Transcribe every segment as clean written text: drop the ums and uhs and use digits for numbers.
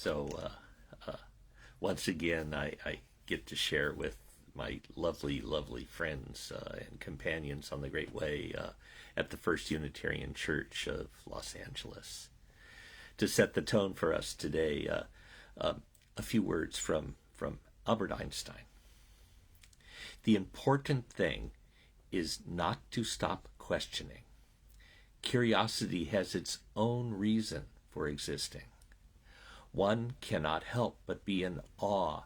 Uh, Once again, I get to share with my lovely, lovely friends and companions on the Great Way at the First Unitarian Church of Los Angeles. To set the tone for us today, a few words from Albert Einstein. The important thing is not to stop questioning. Curiosity has its own reason for existing. One cannot help but be in awe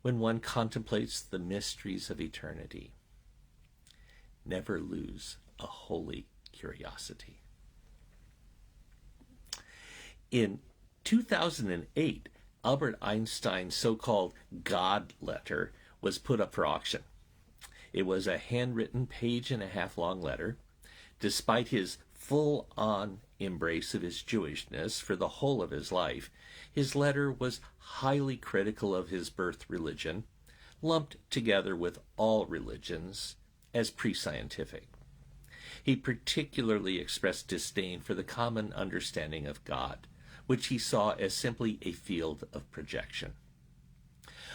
when one contemplates the mysteries of eternity. Never lose a holy curiosity. In 2008, Albert Einstein's so-called God letter was put up for auction. It was a handwritten page-and-a-half long letter. Despite his full-on embrace of his Jewishness for the whole of his life, his letter was highly critical of his birth religion, lumped together with all religions as pre-scientific. He particularly expressed disdain for the common understanding of God, which he saw as simply a field of projection.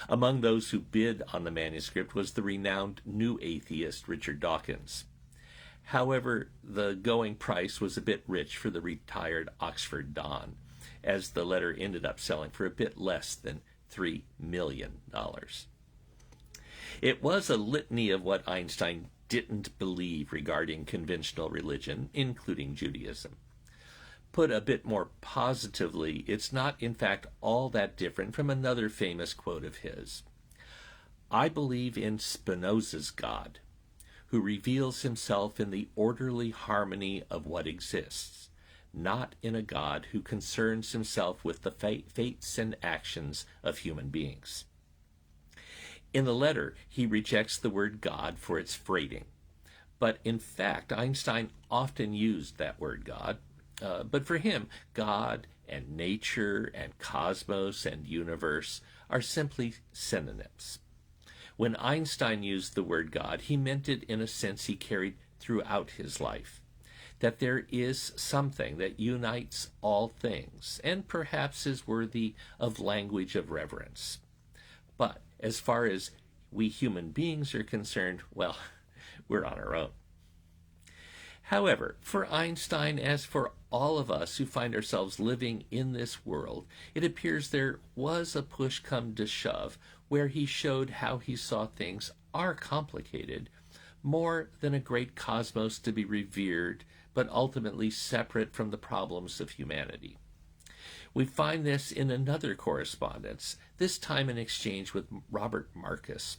Among those who bid on the manuscript was the renowned new atheist Richard Dawkins. However, the going price was a bit rich for the retired Oxford Don, as the letter ended up selling for a bit less than $3 million. It was a litany of what Einstein didn't believe regarding conventional religion, including Judaism. Put a bit more positively, it's not in fact all that different from another famous quote of his. I believe in Spinoza's God, who reveals himself in the orderly harmony of what exists, not in a God who concerns himself with the fates and actions of human beings. In the letter, he rejects the word God for its freighting. But in fact, Einstein often used that word God. But for him, God and nature and cosmos and universe are simply synonyms. When Einstein used the word God, he meant it in a sense he carried throughout his life, that there is something that unites all things and perhaps is worthy of language of reverence. But as far as we human beings are concerned, well, we're on our own. However, for Einstein, as for all of us who find ourselves living in this world, it appears there was a push come to shove where he showed how he saw things are complicated, more than a great cosmos to be revered, but ultimately separate from the problems of humanity. We find this in another correspondence, this time in exchange with Robert Marcus.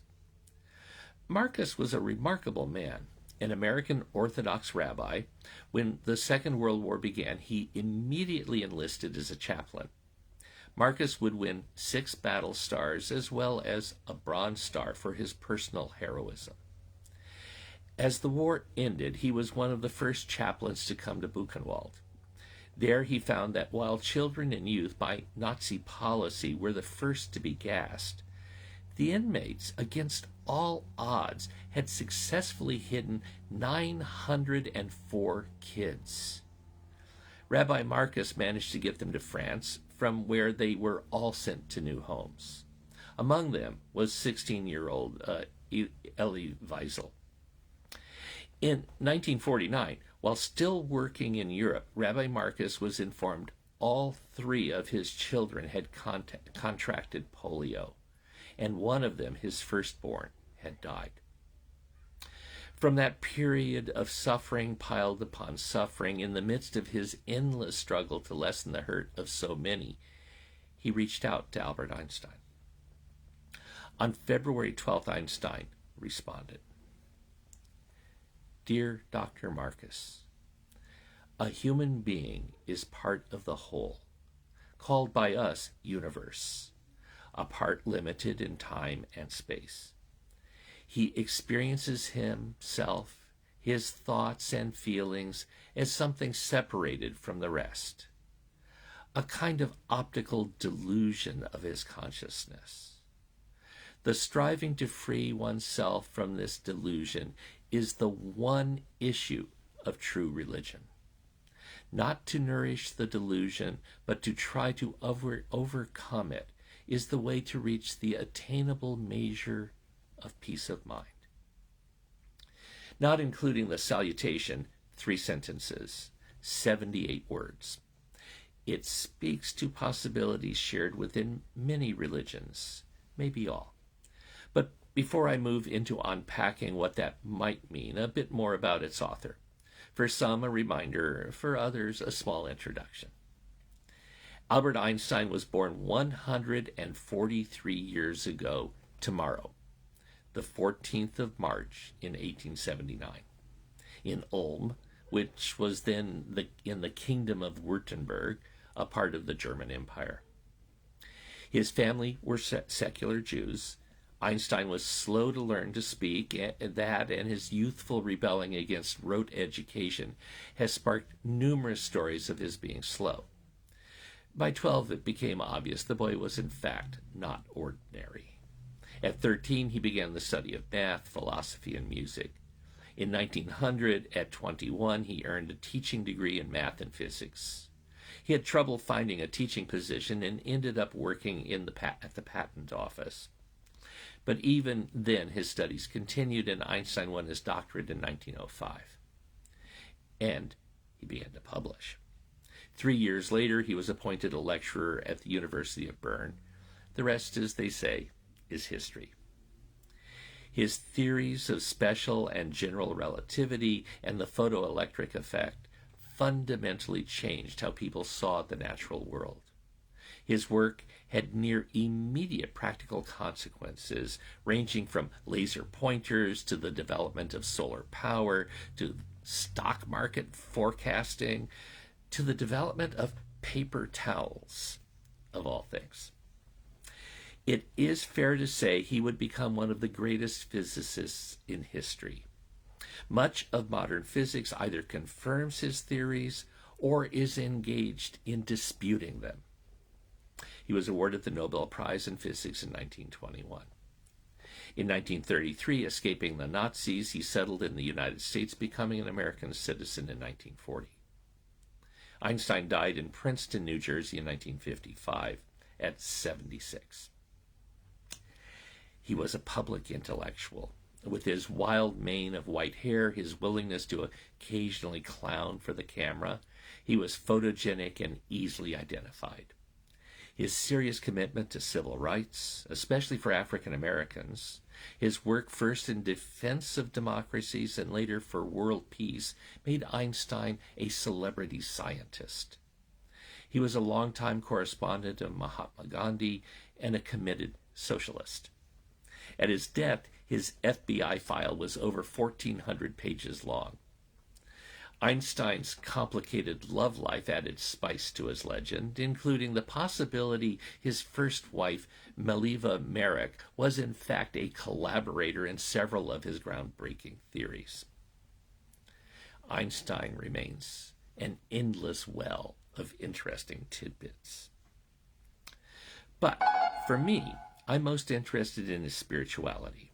Marcus was a remarkable man. An American Orthodox rabbi. When the Second World War began, he immediately enlisted as a chaplain. Marcus would win 6 battle stars as well as a Bronze Star for his personal heroism. As the war ended, he was one of the first chaplains to come to Buchenwald. There he found that while children and youth by Nazi policy were the first to be gassed, the inmates, against all odds, had successfully hidden 904 kids. Rabbi Marcus managed to get them to France, from where they were all sent to new homes. Among them was 16-year-old Elie Wiesel. In 1949, while still working in Europe, Rabbi Marcus was informed all 3 of his children had contracted polio, and one of them, his firstborn, had died. From that period of suffering piled upon suffering, in the midst of his endless struggle to lessen the hurt of so many, he reached out to Albert Einstein. On February 12th, Einstein responded, Dear Dr. Marcus, a human being is part of the whole, called by us universe, a part limited in time and space. He experiences himself, his thoughts and feelings, as something separated from the rest, a kind of optical delusion of his consciousness. The striving to free oneself from this delusion is the one issue of true religion. not to nourish the delusion, but to try to overcome it, is the way to reach the attainable measure of peace of mind. Not including the salutation, 3 sentences, 78 words. It speaks to possibilities shared within many religions, maybe all. But before I move into unpacking what that might mean, a bit more about its author. For some, a reminder, for others, a small introduction. Albert Einstein was born 143 years ago tomorrow, the 14th of March in 1879, in Ulm, which was then in the Kingdom of Württemberg, a part of the German Empire. His family were secular Jews. Einstein was slow to learn to speak, and his youthful rebelling against rote education has sparked numerous stories of his being slow. By 12, it became obvious the boy was in fact not ordinary. At 13, he began the study of math, philosophy, and music. In 1900, at 21, he earned a teaching degree in math and physics. He had trouble finding a teaching position and ended up working at the patent office. But even then, his studies continued, and Einstein won his doctorate in 1905. And he began to publish. 3 years later, he was appointed a lecturer at the University of Bern. The rest, as they say, is history. His theories of special and general relativity and the photoelectric effect fundamentally changed how people saw the natural world. His work had near immediate practical consequences, ranging from laser pointers to the development of solar power, to stock market forecasting, to the development of paper towels, of all things. It is fair to say he would become one of the greatest physicists in history. Much of modern physics either confirms his theories or is engaged in disputing them. He was awarded the Nobel Prize in Physics in 1921. In 1933, escaping the Nazis, he settled in the United States, becoming an American citizen in 1940. Einstein died in Princeton, New Jersey in 1955 at 76. He was a public intellectual. With his wild mane of white hair, his willingness to occasionally clown for the camera, he was photogenic and easily identified. His serious commitment to civil rights, especially for African Americans, his work first in defense of democracies and later for world peace, made Einstein a celebrity scientist. He was a longtime correspondent of Mahatma Gandhi and a committed socialist. At his death, his FBI file was over 1,400 pages long. Einstein's complicated love life added spice to his legend, including the possibility his first wife, Meliva Merrick, was in fact a collaborator in several of his groundbreaking theories. Einstein remains an endless well of interesting tidbits. But for me, I'm most interested in his spirituality.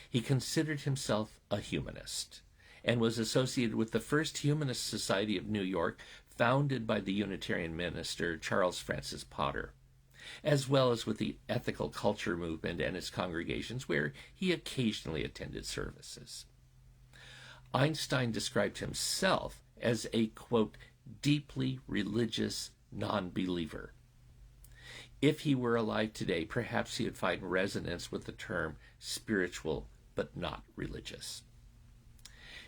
He considered himself a humanist and was associated with the first Humanist Society of New York, founded by the Unitarian minister Charles Francis Potter, as well as with the ethical culture movement and its congregations, where he occasionally attended services. Einstein described himself as a, quote, deeply religious non-believer. If he were alive today, perhaps he would find resonance with the term spiritual but not religious.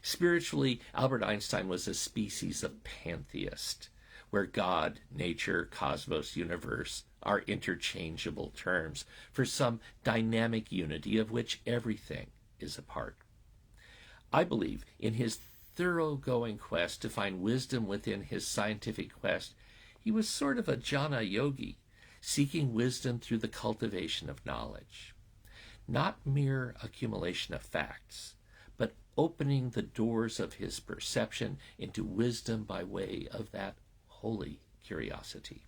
Spiritually, Albert Einstein was a species of pantheist, where God, nature, cosmos, universe are interchangeable terms for some dynamic unity of which everything is a part. I believe in his thoroughgoing quest to find wisdom within his scientific quest, he was sort of a jnana yogi, seeking wisdom through the cultivation of knowledge. Not mere accumulation of facts, but opening the doors of his perception into wisdom by way of that holy curiosity.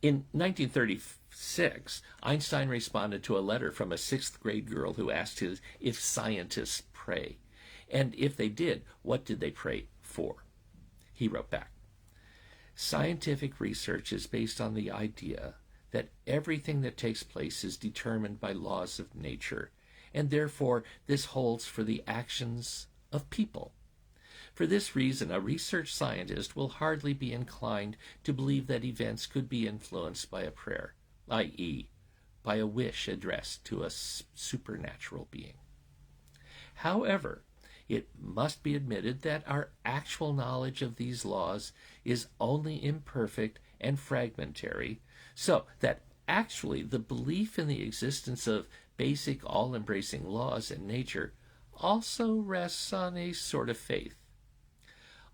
In 1936, Einstein responded to a letter from a 6th grade girl who asked him if scientists pray, and if they did, what did they pray for? He wrote back, "Scientific research is based on the idea that everything that takes place is determined by laws of nature, and therefore this holds for the actions of people. For this reason, a research scientist will hardly be inclined to believe that events could be influenced by a prayer, i.e., by a wish addressed to a supernatural being. However, it must be admitted that our actual knowledge of these laws is only imperfect and fragmentary, so that actually the belief in the existence of basic all-embracing laws in nature also rests on a sort of faith.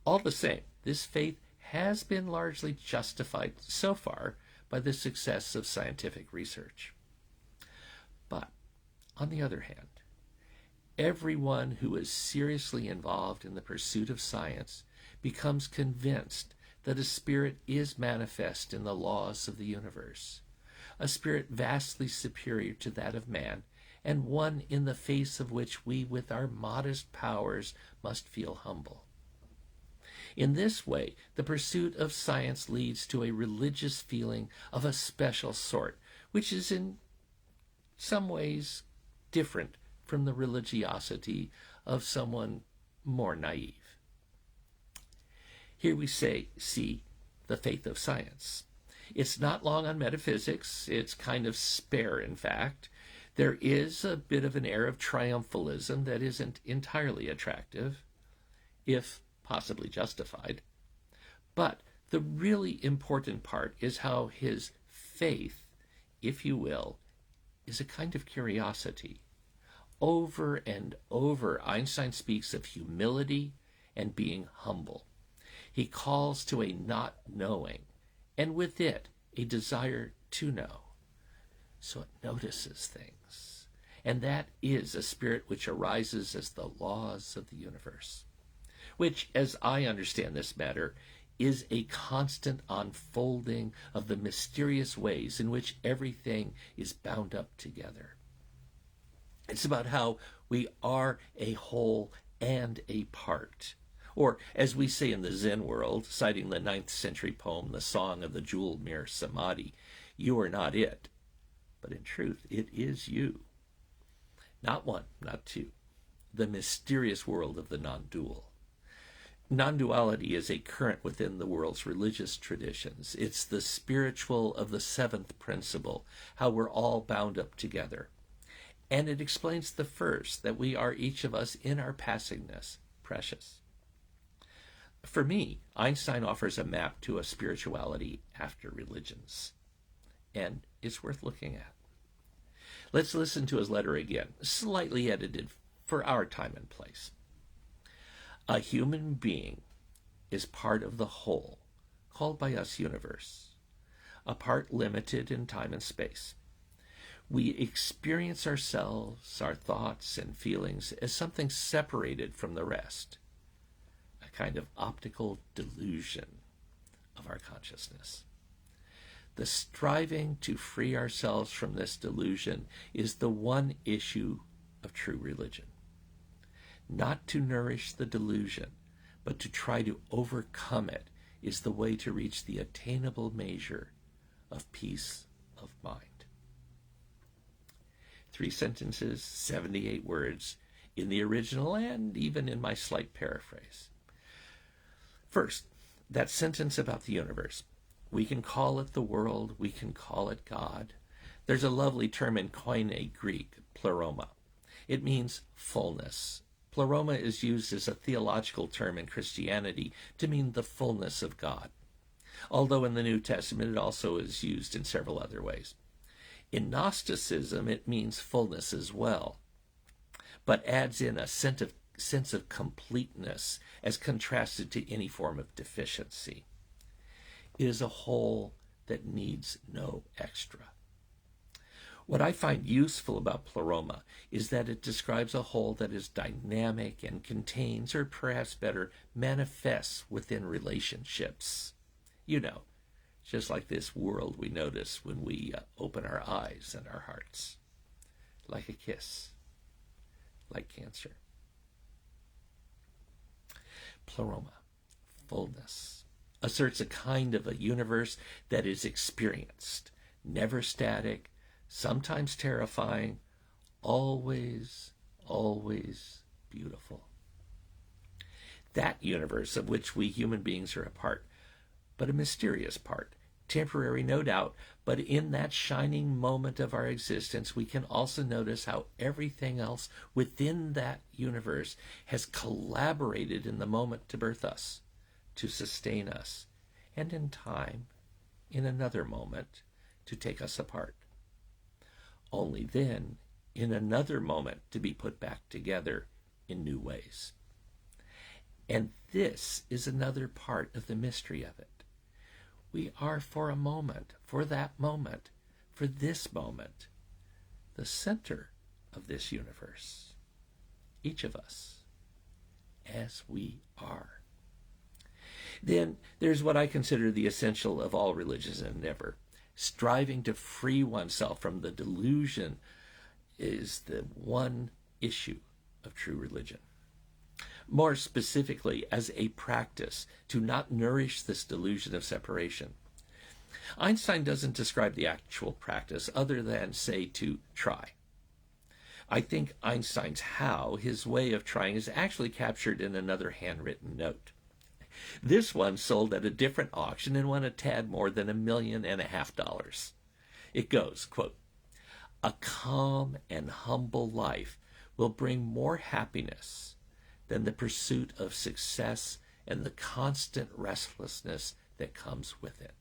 All the same, this faith has been largely justified so far by the success of scientific research. But, on the other hand, everyone who is seriously involved in the pursuit of science becomes convinced that a spirit is manifest in the laws of the universe, a spirit vastly superior to that of man, and one in the face of which we with our modest powers must feel humble. In this way, the pursuit of science leads to a religious feeling of a special sort, which is in some ways different from the religiosity of someone more naive. Here we see the faith of science. It's not long on metaphysics. It's kind of spare, in fact. There is a bit of an air of triumphalism that isn't entirely attractive, if possibly justified. But the really important part is how his faith, if you will, is a kind of curiosity. Over and over, Einstein speaks of humility and being humble. He calls to a not knowing, and with it, a desire to know. So it notices things. And that is a spirit which arises as the laws of the universe, which, as I understand this matter, is a constant unfolding of the mysterious ways in which everything is bound up together. It's about how we are a whole and a part. Or, as we say in the Zen world, citing the 9th century poem, The Song of the Jeweled Mirror Samadhi, you are not it, but in truth, it is you. Not one, not two. The mysterious world of the non-dual. Non-duality is a current within the world's religious traditions. It's the spiritual of the seventh principle, how we're all bound up together. And it explains the first, that we are each of us in our passingness, precious. For me, Einstein offers a map to a spirituality after religions, and it's worth looking at. Let's listen to his letter again, slightly edited for our time and place. A human being is part of the whole, called by us universe, a part limited in time and space. We experience ourselves, our thoughts and feelings as something separated from the rest, a kind of optical delusion of our consciousness. The striving to free ourselves from this delusion is the one issue of true religion. Not to nourish the delusion, but to try to overcome it is the way to reach the attainable measure of peace of mind. 3 sentences, 78 words, in the original and even in my slight paraphrase. First, that sentence about the universe. We can call it the world, we can call it God. There's a lovely term in Koine Greek, pleroma. It means fullness. Pleroma is used as a theological term in Christianity to mean the fullness of God, although in the New Testament it also is used in several other ways. In Gnosticism, it means fullness as well, but adds in a sense of completeness as contrasted to any form of deficiency. It is a whole that needs no extra. What I find useful about pleroma is that it describes a whole that is dynamic and contains, or perhaps better, manifests within relationships. You know, just like this world we notice when we open our eyes and our hearts. Like a kiss. Like cancer. Pleroma. fullness, asserts a kind of a universe that is experienced, never static, sometimes terrifying, always, always beautiful. That universe of which we human beings are a part, but a mysterious part, temporary no doubt, but in that shining moment of our existence, we can also notice how everything else within that universe has collaborated in the moment to birth us, to sustain us, and in time, in another moment, to take us apart. Only then, in another moment, to be put back together in new ways. And this is another part of the mystery of it. We are for a moment, for that moment, for this moment, the center of this universe. Each of us, as we are. Then there's what I consider the essential of all religious endeavor. Striving to free oneself from the delusion is the one issue of true religion. More specifically, as a practice to not nourish this delusion of separation. Einstein doesn't describe the actual practice other than say to try. I think Einstein's how, his way of trying, is actually captured in another handwritten note. This one sold at a different auction and won a tad more than $1.5 million. It goes, quote, "A calm and humble life will bring more happiness than the pursuit of success and the constant restlessness that comes with it."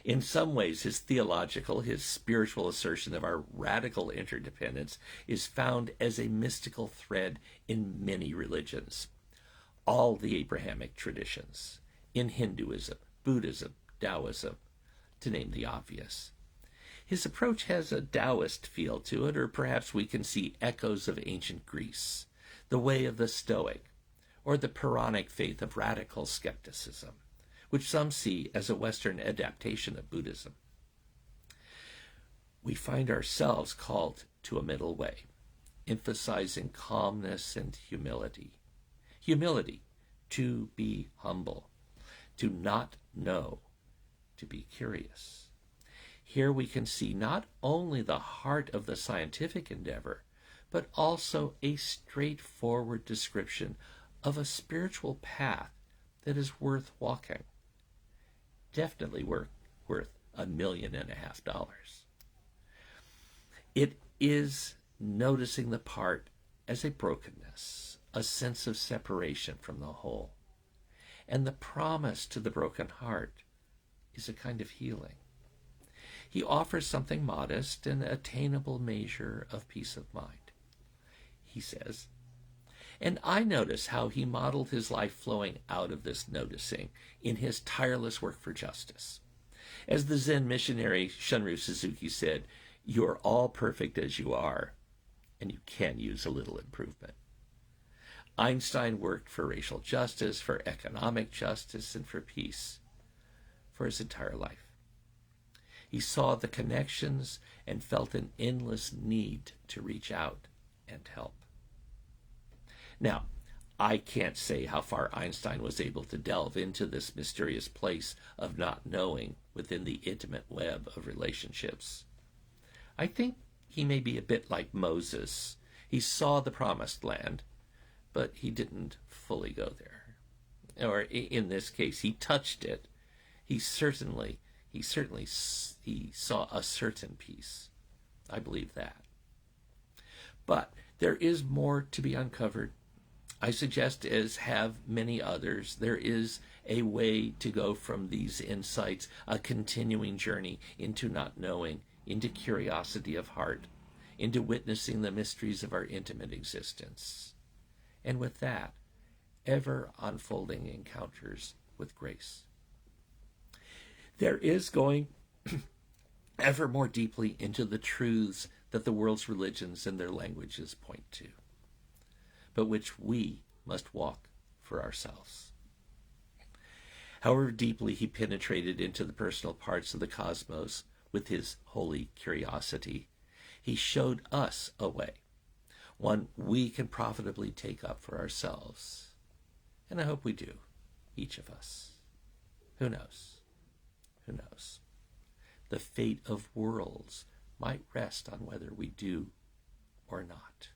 In some ways, his theological, his spiritual assertion of our radical interdependence is found as a mystical thread in many religions. All the Abrahamic traditions, in Hinduism, Buddhism, Taoism, to name the obvious. His approach has a Taoist feel to it, or perhaps we can see echoes of ancient Greece, the way of the Stoic, or the Puranic faith of radical skepticism, which some see as a Western adaptation of Buddhism. We find ourselves called to a middle way, emphasizing calmness and humility. Humility, to be humble, to not know, to be curious. Here we can see not only the heart of the scientific endeavor, but also a straightforward description of a spiritual path that is worth walking. Definitely worth $1.5 million. It is noticing the part as a brokenness, a sense of separation from the whole. And the promise to the broken heart is a kind of healing. He offers something modest, an attainable measure of peace of mind. He says, and I notice how he modeled his life flowing out of this noticing in his tireless work for justice. As the Zen missionary Shunryu Suzuki said, "You are all perfect as you are, and you can use a little improvement." Einstein worked for racial justice, for economic justice, and for peace for his entire life. He saw the connections and felt an endless need to reach out and help. Now, I can't say how far Einstein was able to delve into this mysterious place of not knowing within the intimate web of relationships. I think he may be a bit like Moses. He saw the promised land, but he didn't fully go there. Or in this case, he touched it. He certainly saw a certain peace. I believe that. But there is more to be uncovered. I suggest, as have many others, there is a way to go from these insights, a continuing journey into not knowing, into curiosity of heart, into witnessing the mysteries of our intimate existence. And with that, ever unfolding encounters with grace. There is going ever more deeply into the truths that the world's religions and their languages point to, but which we must walk for ourselves. However deeply he penetrated into the personal parts of the cosmos with his holy curiosity, he showed us a way, one we can profitably take up for ourselves. And I hope we do. each of us. Who knows? Who knows? The fate of worlds might rest on whether we do or not.